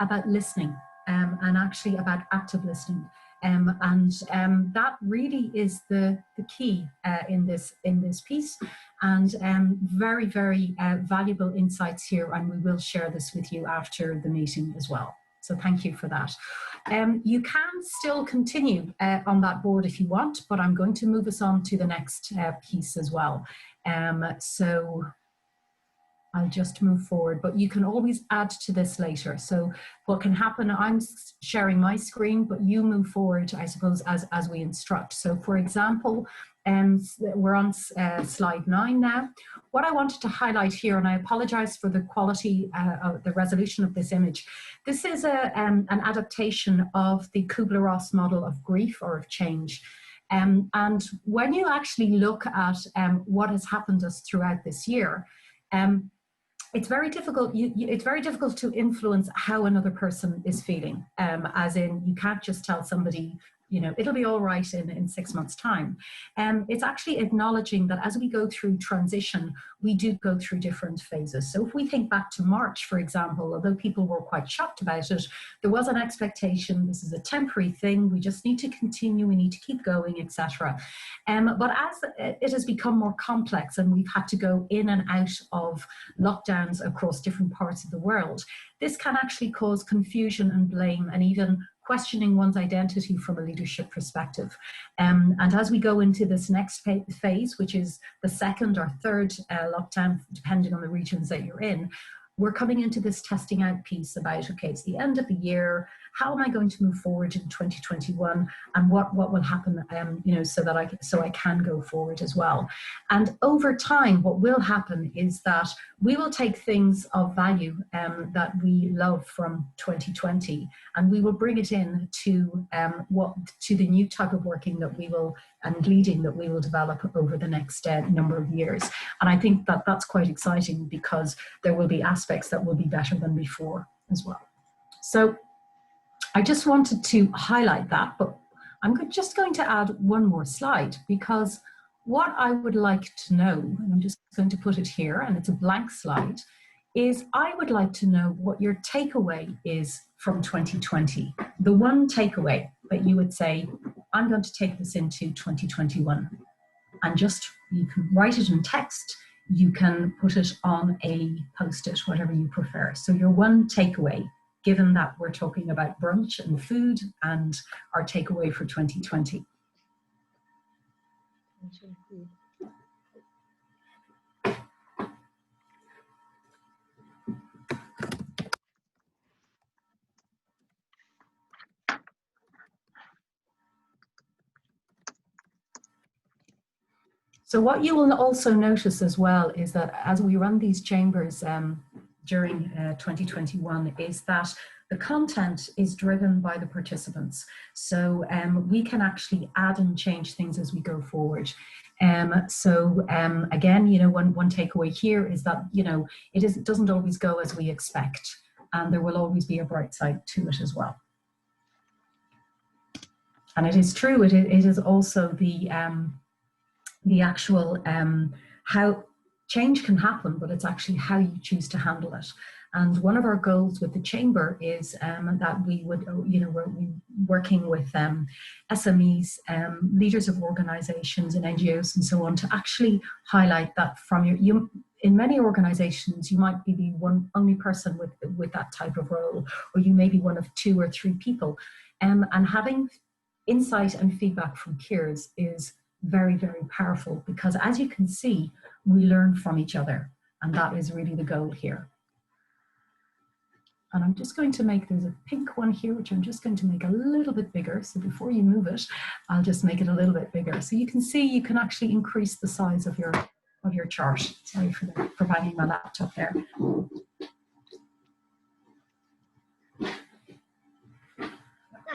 S1: about listening and actually about active listening. That really is the key in this piece, and very, very valuable insights here, and we will share this with you after the meeting as well. So thank you for that. You can still continue on that board if you want, but I'm going to move us on to the next piece as well. So I'll just move forward, but you can always add to this later. So what can happen, I'm sharing my screen, but you move forward, I suppose, as we instruct. So for example, we're on slide 9 now. What I wanted to highlight here, and I apologize for the quality of the resolution of this image, this is an adaptation of the Kubler-Ross model of grief or of change. And when you actually look at what has happened to us throughout this year, it's very difficult. It's very difficult to influence how another person is feeling. As in, you can't just tell somebody, it'll be all right in 6 months' time. It's actually acknowledging that as we go through transition, we do go through different phases. So if we think back to March, for example, although people were quite shocked about it, there was an expectation, this is a temporary thing, we just need to continue, we need to keep going, etc. But as it has become more complex and we've had to go in and out of lockdowns across different parts of the world, this can actually cause confusion and blame, and even questioning one's identity from a leadership perspective. And as we go into this next phase, which is the second or third lockdown, depending on the regions that you're in, we're coming into this testing out piece about, okay, it's the end of the year, how am I going to move forward in 2021, and what will happen, so I can go forward as well. And over time, what will happen is that we will take things of value that we love from 2020, and we will bring it in to the new type of working that we will, and leading that we will develop over the next number of years. And I think that that's quite exciting, because there will be aspects that will be better than before as well. So I just wanted to highlight that, but I'm just going to add one more slide, because what I would like to know, and I'm just going to put it here, and it's a blank slide, is I would like to know what your takeaway is from 2020. The one takeaway that you would say, I'm going to take this into 2021. And just, you can write it in text, you can put it on a post-it, whatever you prefer. So your one takeaway, given that we're talking about brunch and food and our takeaway for 2020. So what you will also notice as well is that as we run these chambers during 2021, is that The content is driven by the participants. So we can actually add and change things as we go forward. Again, you know, one takeaway here is that, you know, it doesn't always go as we expect, and there will always be a bright side to it as well. And it is true, it is also the actual, how change can happen, but it's actually how you choose to handle it. And one of our goals with the Chamber is that we would, you know, we're working with SMEs, leaders of organizations and NGOs and so on, to actually highlight that from in many organizations, you might be the only person with that type of role, or you may be one of 2 or 3 people. And having insight and feedback from peers is very, very powerful, because as you can see, we learn from each other, and that is really the goal here. And I'm just going to make, there's a pink one here, which I'm just going to make a little bit bigger. So before you move it, I'll just make it a little bit bigger. So you can see you can actually increase the size of your chart. Sorry for banging my laptop there.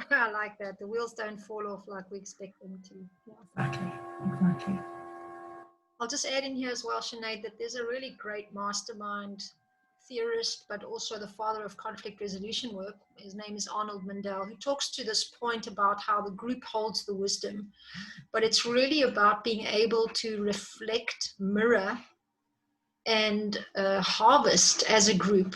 S2: I like that. The wheels don't fall off like we expect them to. Yeah.
S1: Exactly.
S2: I'll just add in here as well, Sinead, that there's a really great mastermind theorist, but also the father of conflict resolution work. His name is Arnold Mindell, who talks to this point about how the group holds the wisdom, but it's really about being able to reflect, mirror, and harvest as a group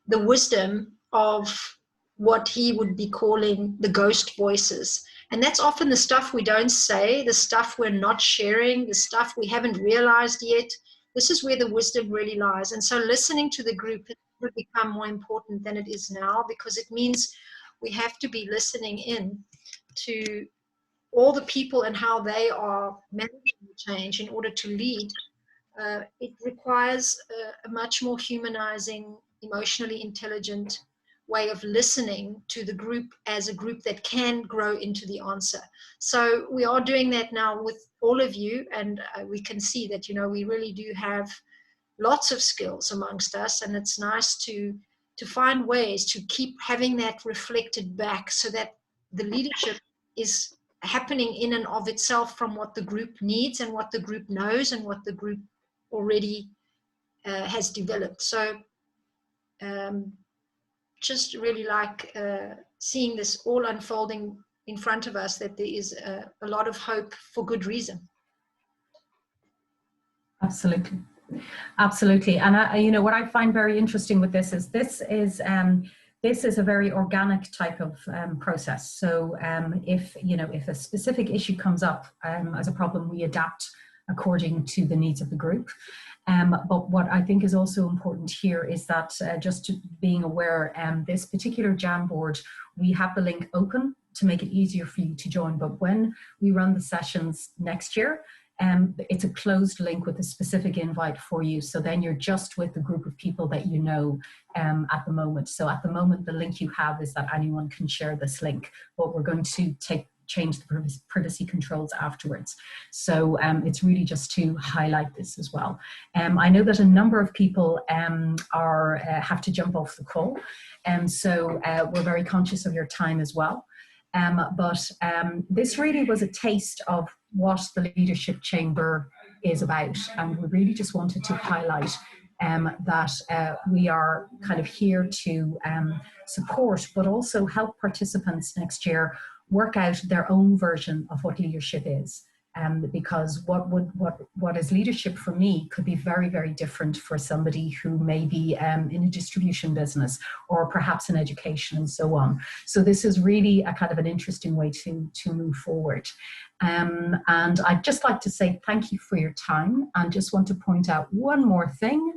S2: the wisdom of what he would be calling the ghost voices. And that's often the stuff we don't say, the stuff we're not sharing, the stuff we haven't realized yet. This is where the wisdom really lies. And so listening to the group will become more important than it is now, because it means we have to be listening in to all the people and how they are managing the change in order to lead. It requires a much more humanizing, emotionally intelligent way of listening to the group as a group that can grow into the answer. So we are doing that now with all of you, and we can see that, you know, we really do have lots of skills amongst us, and it's nice to find ways to keep having that reflected back, so that the leadership is happening in and of itself from what the group needs and what the group knows and what the group already has developed. So just really like seeing this all unfolding in front of us, that there is a lot of hope for good reason.
S1: Absolutely. Absolutely. And you know, what I find very interesting with this is this is a very organic type of process. So if, you know, if a specific issue comes up as a problem, we adapt according to the needs of the group. But what I think is also important here is that just being aware, this particular Jamboard, we have the link open to make it easier for you to join. But when we run the sessions next year, it's a closed link with a specific invite for you. So then you're just with the group of people that you know at the moment. So at the moment, the link you have is that anyone can share this link, but we're going to change the privacy controls afterwards. So it's really just to highlight this as well. I know that a number of people have to jump off the call, so we're very conscious of your time as well. But this really was a taste of what the Leadership Chamber is about, and we really just wanted to highlight that we are kind of here to support, but also help participants next year work out their own version of what leadership is. Because what is leadership for me could be very, very different for somebody who may be in a distribution business or perhaps in education and so on. So this is really a kind of an interesting way to move forward. And I'd just like to say thank you for your time, and just want to point out one more thing,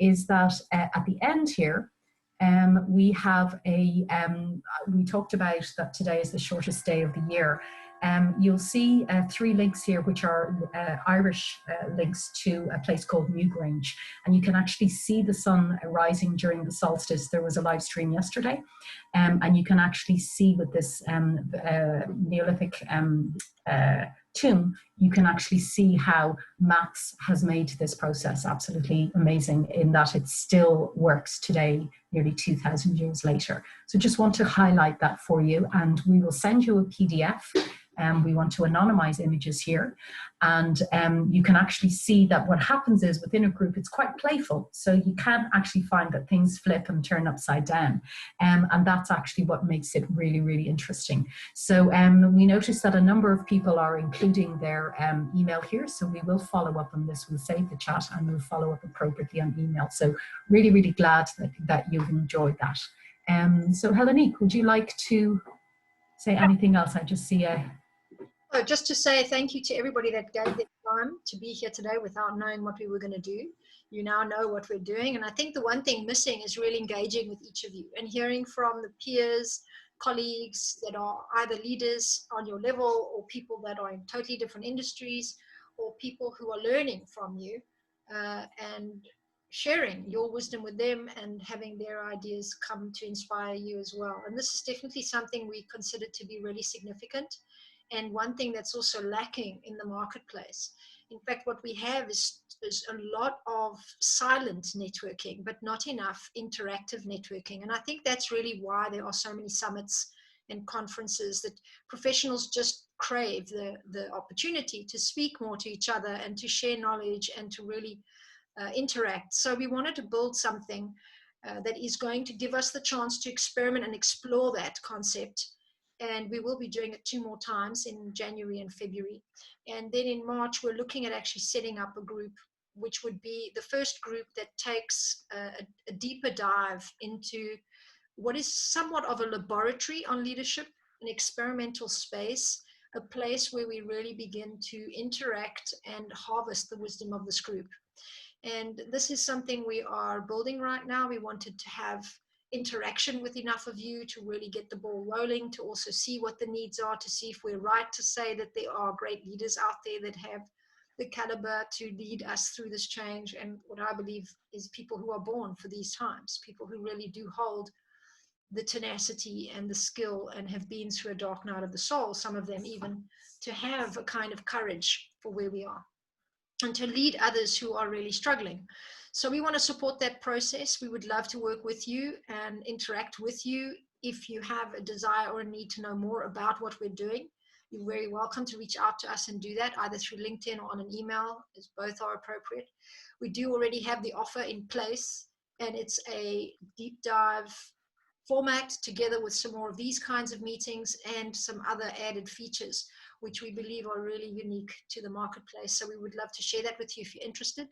S1: is that at the end here, we have we talked about that today is the shortest day of the year. You'll see 3 links here, which are Irish links to a place called Newgrange. And you can actually see the sun rising during the solstice. There was a live stream yesterday. And you can actually see with this Neolithic tomb, you can actually see how maths has made this process absolutely amazing, in that it still works today, nearly 2,000 years later. So just want to highlight that for you, and we will send you a PDF. We want to anonymize images here, and you can actually see that what happens is within a group, it's quite playful. So you can actually find that things flip and turn upside down. And that's actually what makes it really, really interesting. So we noticed that a number of people are including their email here. So we will follow up on this. We'll save the chat and we'll follow up appropriately on email. So really, really glad that you've enjoyed that. So Helenique, would you like to say anything else? I just see a...
S2: Oh, just to say thank you to everybody that gave their time to be here today without knowing what we were going to do. You now know what we're doing. And I think the one thing missing is really engaging with each of you and hearing from the peers, colleagues that are either leaders on your level, or people that are in totally different industries, or people who are learning from you, and sharing your wisdom with them and having their ideas come to inspire you as well. And this is definitely something we consider to be really significant, and one thing that's also lacking in the marketplace. In fact, what we have is a lot of silent networking, but not enough interactive networking. And I think that's really why there are so many summits and conferences, that professionals just crave the opportunity to speak more to each other and to share knowledge and to really interact. So we wanted to build something that is going to give us the chance to experiment and explore that concept. And we will be doing it 2 more times, in January and February. And then in March, we're looking at actually setting up a group, which would be the first group that takes a deeper dive into what is somewhat of a laboratory on leadership, an experimental space, a place where we really begin to interact and harvest the wisdom of this group. And this is something we are building right now. We wanted to have interaction with enough of you to really get the ball rolling, to also see what the needs are, to see if we're right to say that there are great leaders out there that have the caliber to lead us through this change. And what I believe is people who are born for these times, people who really do hold the tenacity and the skill and have been through a dark night of the soul, some of them even, to have a kind of courage for where we are and to lead others who are really struggling. So we want to support that process. We would love to work with you and interact with you. If you have a desire or a need to know more about what we're doing, you're very welcome to reach out to us and do that, either through LinkedIn or on an email, as both are appropriate. We do already have the offer in place, and it's a deep dive format together with some more of these kinds of meetings and some other added features, which we believe are really unique to the marketplace. So we would love to share that with you if you're interested.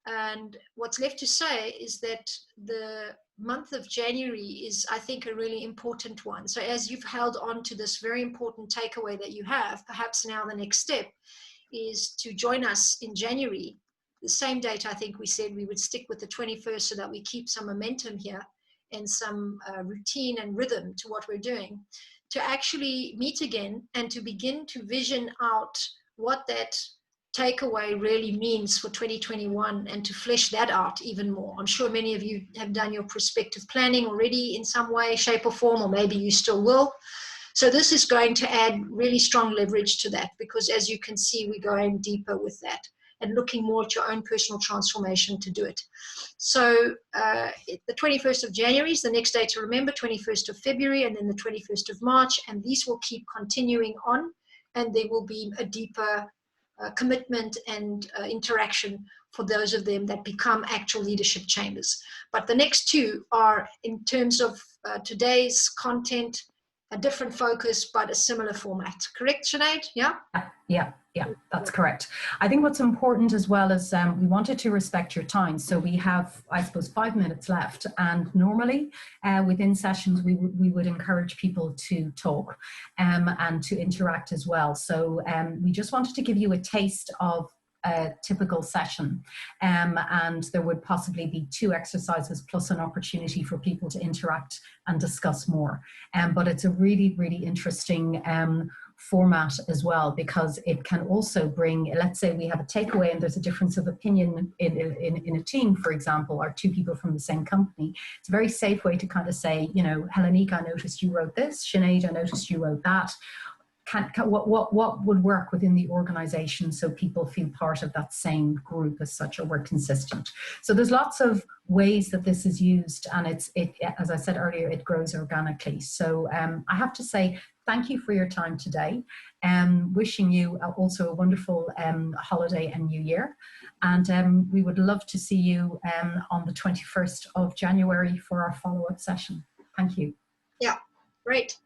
S2: And what's left to say is that the month of January is, I think, a really important one. So as you've held on to this very important takeaway that you have, perhaps now the next step is to join us in January. The same date, I think we said we would stick with the 21st so that we keep some momentum here and some routine and rhythm to what we're doing, to actually meet again and to begin to vision out what that takeaway really means for 2021 and to flesh that out even more. I'm sure many of you have done your prospective planning already in some way, shape or form, or maybe you still will. So this is going to add really strong leverage to that, because as you can see, we're going deeper with that and looking more at your own personal transformation to do it. So the 21st of January is the next day to remember, 21st of February, and then the 21st of March, and these will keep continuing on, and there will be a deeper commitment and interaction for those of them that become actual leadership chambers. But the next 2 are, in terms of today's content, a different focus, but a similar format. Correct, Sinead? Yeah,
S1: that's correct. I think what's important as well is we wanted to respect your time. So we have, I suppose, 5 minutes left. And normally within sessions, we would encourage people to talk and to interact as well. So we just wanted to give you a taste of a typical session. And there would possibly be 2 exercises plus an opportunity for people to interact and discuss more. But it's a really, really interesting format as well, because it can also bring, let's say we have a takeaway and there's a difference of opinion in a team, for example, or 2 people from the same company. It's a very safe way to kind of say, you know, Helenique, I noticed you wrote this. Sinead, I noticed you wrote that. What would work within the organization so people feel part of that same group as such, or we're consistent. So there's lots of ways that this is used, and it as I said earlier, it grows organically. So I have to say thank you for your time today, wishing you also a wonderful holiday and New Year, and we would love to see you on the 21st of January for our follow-up session. Thank you.
S2: Yeah, great.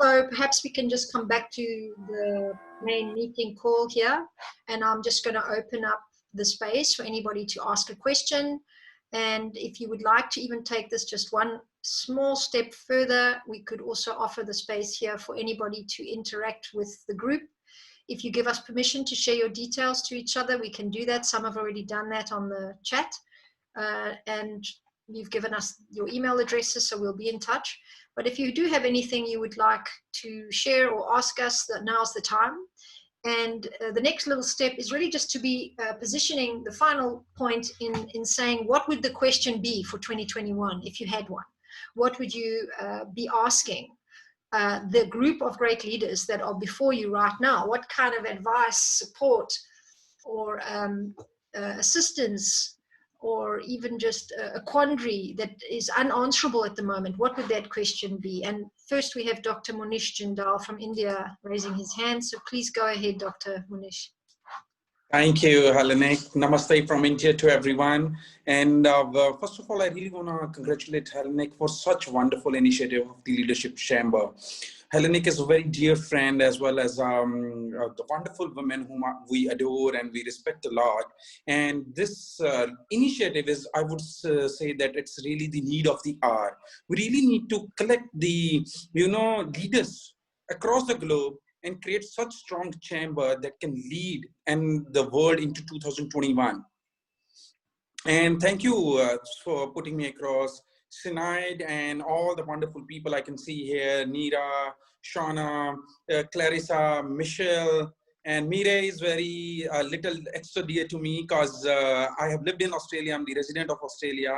S2: So perhaps we can just come back to the main meeting call here, and I'm just going to open up the space for anybody to ask a question. And if you would like to even take this just one small step further, we could also offer the space here for anybody to interact with the group. If you give us permission to share your details to each other, we can do that. Some have already done that on the chat. And you've given us your email addresses, so we'll be in touch. But if you do have anything you would like to share or ask us, now's the time. And the next little step is really just to be positioning the final point in saying, what would the question be for 2021 if you had one? What would you be asking the group of great leaders that are before you right now? What kind of advice, support, or assistance, or even just a quandary that is unanswerable at the moment? What would that question be? And first we have Dr. Monish Jindal from India raising his hand. So please go ahead, Dr. Monish.
S5: Thank you, Helenique. Namaste from India to everyone. And first of all, I really want to congratulate Helenique for such wonderful initiative of the Leadership Chamber. Helenique is a very dear friend, as well as the wonderful women whom we adore and we respect a lot. And this initiative is, I would say that it's really the need of the hour. We really need to collect the, leaders across the globe and create such strong chamber that can lead and the world into 2021. And thank you for putting me across. Sinead and all the wonderful people I can see here, Neera, Shauna, Clarissa, Michelle, and Mire is very little extra dear to me because I have lived in Australia. I'm the resident of Australia,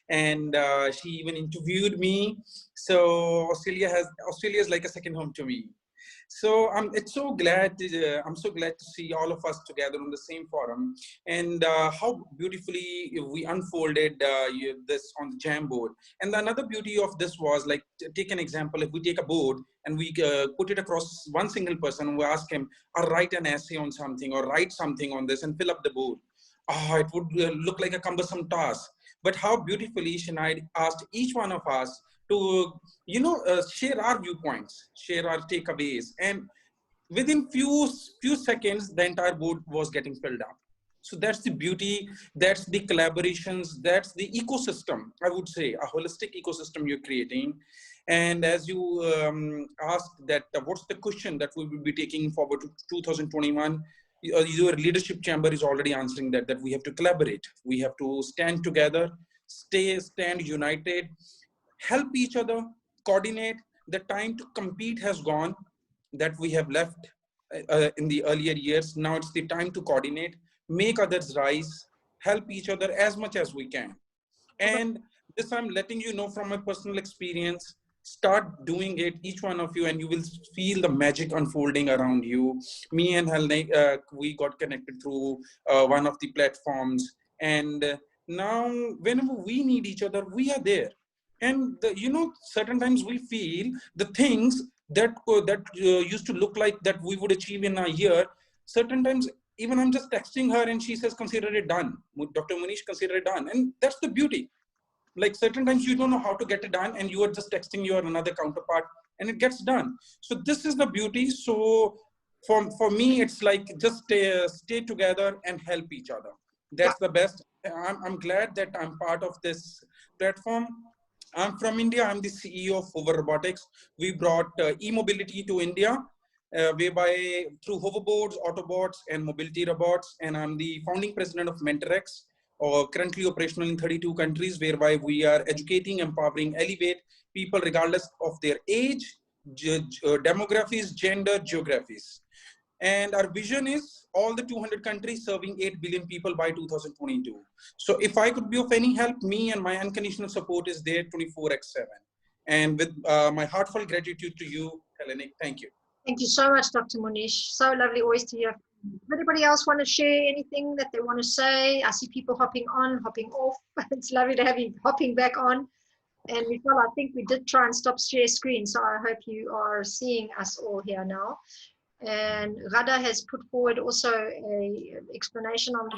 S5: and she even interviewed me. So Australia is like a second home to me. So I'm so glad to see all of us together on the same forum, and how beautifully we unfolded this on the Jamboard. And another beauty of this was, like, take an example. If we take a board and we put it across one single person, and we ask him, write an essay on something or write something on this and fill up the board. It would look like a cumbersome task. But how beautifully Sinead asked each one of us to, share our viewpoints, share our takeaways, and within few seconds, the entire board was getting filled up. So that's the beauty, that's the collaborations, that's the ecosystem, I would say, a holistic ecosystem you're creating. And as you asked that, what's the question that we will be taking forward to 2021? Your leadership chamber is already answering that we have to collaborate. We have to stand together, stand united, help each other, coordinate. The time to compete has gone, that we have left in the earlier years. Now it's the time to coordinate, make others rise, help each other as much as we can. And this I'm letting you know from my personal experience. Start doing it, each one of you, and you will feel the magic unfolding around you. Me and Helenique, we got connected through one of the platforms. And now whenever we need each other, we are there. And certain times we feel the things that used to look like that we would achieve in a year, certain times even I'm just texting her and she says, consider it done. Dr. Monish, consider it done. And that's the beauty. Like, certain times you don't know how to get it done, and you are just texting your another counterpart and it gets done. So this is the beauty. So for me, it's like, just stay together and help each other. That's the best. I'm glad that I'm part of this platform. I'm from India. I'm the CEO of Hover Robotics. We brought e-mobility to India. whereby through hoverboards, Autobots, and mobility robots. And I'm the founding president of MentorX, currently operational in 32 countries, whereby we are educating, empowering, elevate people regardless of their age, demographies, gender, geographies. And our vision is all the 200 countries serving 8 billion people by 2022. So if I could be of any help, me and my unconditional support is there 24/7. And with my heartfelt gratitude to you, Hellenic, thank you.
S2: Thank you so much, Dr. Monish. So lovely always to hear. Does anybody else want to share anything that they want to say? I see people hopping on, hopping off. It's lovely to have you hopping back on. And Michelle, I think we did try and stop share screen, so I hope you are seeing us all here now. And Radha has put forward also a explanation on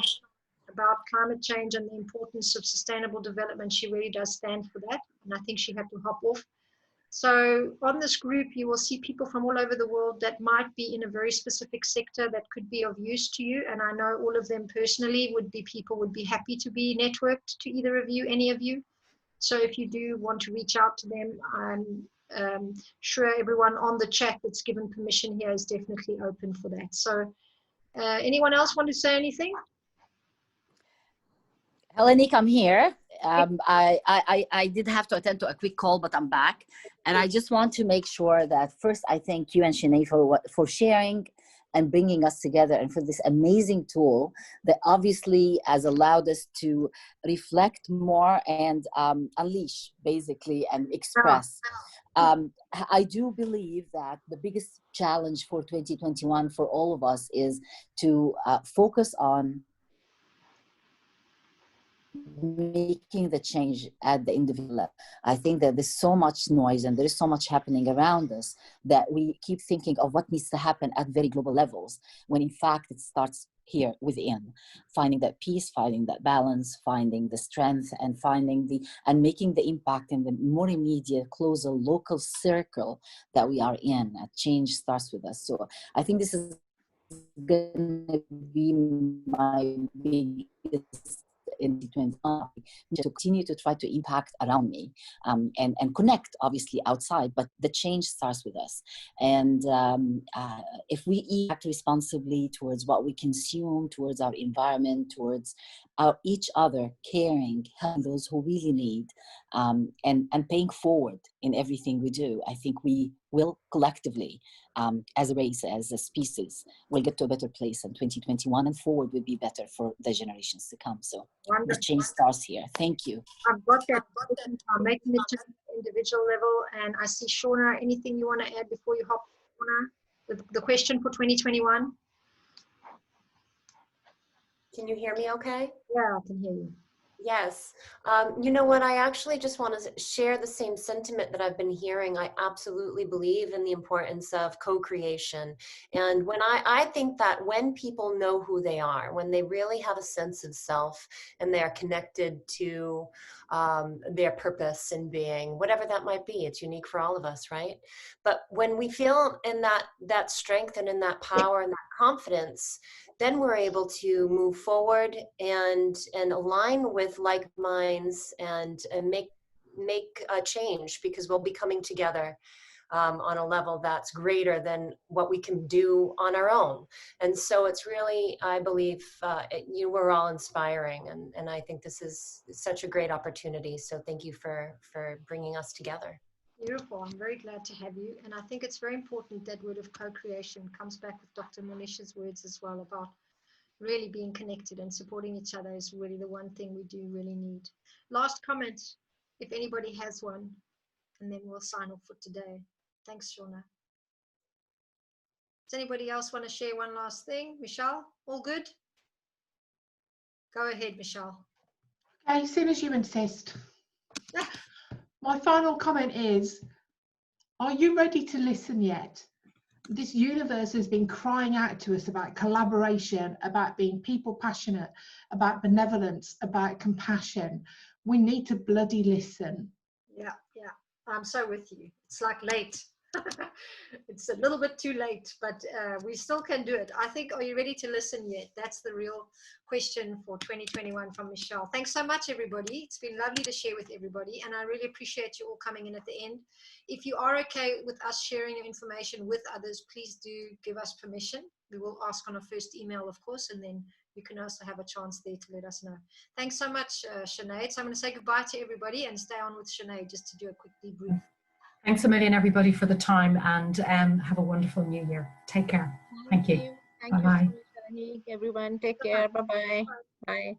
S2: about climate change and the importance of sustainable development. She really does stand for that, and I think she had to hop off. So on this group, you will see people from all over the world that might be in a very specific sector that could be of use to you. And I know all of them personally would be happy to be networked to either of you, any of you. So if you do want to reach out to them, I'm sure everyone on the chat that's given permission here is definitely open for that. So anyone else want to say anything?
S3: Hellenic, I'm here. I did have to attend to a quick call, but I'm back. And I just want to make sure that first, I thank you and Sinead for sharing and bringing us together, and for this amazing tool that obviously has allowed us to reflect more and unleash, basically, and express. I do believe that the biggest challenge for 2021 for all of us is to focus on making the change at the individual level. I think that there's so much noise and there's so much happening around us that we keep thinking of what needs to happen at very global levels, when in fact it starts here within, finding that peace, finding that balance, finding the strength, and making the impact in the more immediate, closer, local circle that we are in. Change starts with us. So I think this is going to be my biggest in 2021, to continue to try to impact around me and connect, obviously, outside, but the change starts with us. And if we act responsibly towards what we consume, towards our environment, towards each other, caring, helping those who really need, and paying forward in everything we do, I think we will collectively, as a race, as a species, will get to a better place in 2021, and forward will be better for the generations to come. So the change starts here. Thank you.
S2: I've got that. I'm making it to the individual level. And I see Shauna, anything you want to add before you hop, Shauna? The question for 2021?
S6: Can you hear me okay?
S2: Yeah, I can hear you.
S6: Yes. You know what? I actually just want to share the same sentiment that I've been hearing. I absolutely believe in the importance of co-creation. And when I think that when people know who they are, when they really have a sense of self and they are connected to their purpose in being, whatever that might be, it's unique for all of us, right? But when we feel in that strength and in that power and that confidence, then we're able to move forward and align with like minds and make a change, because we'll be coming together on a level that's greater than what we can do on our own. And so it's really, I believe, we're all inspiring, and I think this is such a great opportunity. So thank you for bringing us together.
S2: Beautiful. I'm very glad to have you. And I think it's very important that word of co-creation comes back with Dr. Monish's words as well, about really being connected and supporting each other is really the one thing we do really need. Last comment, if anybody has one, and then we'll sign off for today. Thanks, Shauna. Does anybody else want to share one last thing? Michelle, all good? Go ahead, Michelle.
S7: Okay, as soon as you insist. My final comment is, are you ready to listen yet? This universe has been crying out to us about collaboration, about being people passionate, about benevolence, about compassion. We need to bloody listen.
S2: Yeah, I'm so with you. It's like late. It's a little bit too late, but we still can do it. I think, are you ready to listen yet? That's the real question for 2021 from Michelle. Thanks so much, everybody. It's been lovely to share with everybody, and I really appreciate you all coming in at the end. If you are okay with us sharing your information with others, please do give us permission. We will ask on a first email, of course, and then you can also have a chance there to let us know. Thanks so much, Sinead. So I'm going to say goodbye to everybody and stay on with Sinead just to do a quick debrief.
S1: Thanks a million, everybody, for the time, and have a wonderful new year. Take care. Thank you.
S4: Thank
S1: Bye-bye.
S4: you so much, Annie. Everyone, take care. Bye-bye. Bye.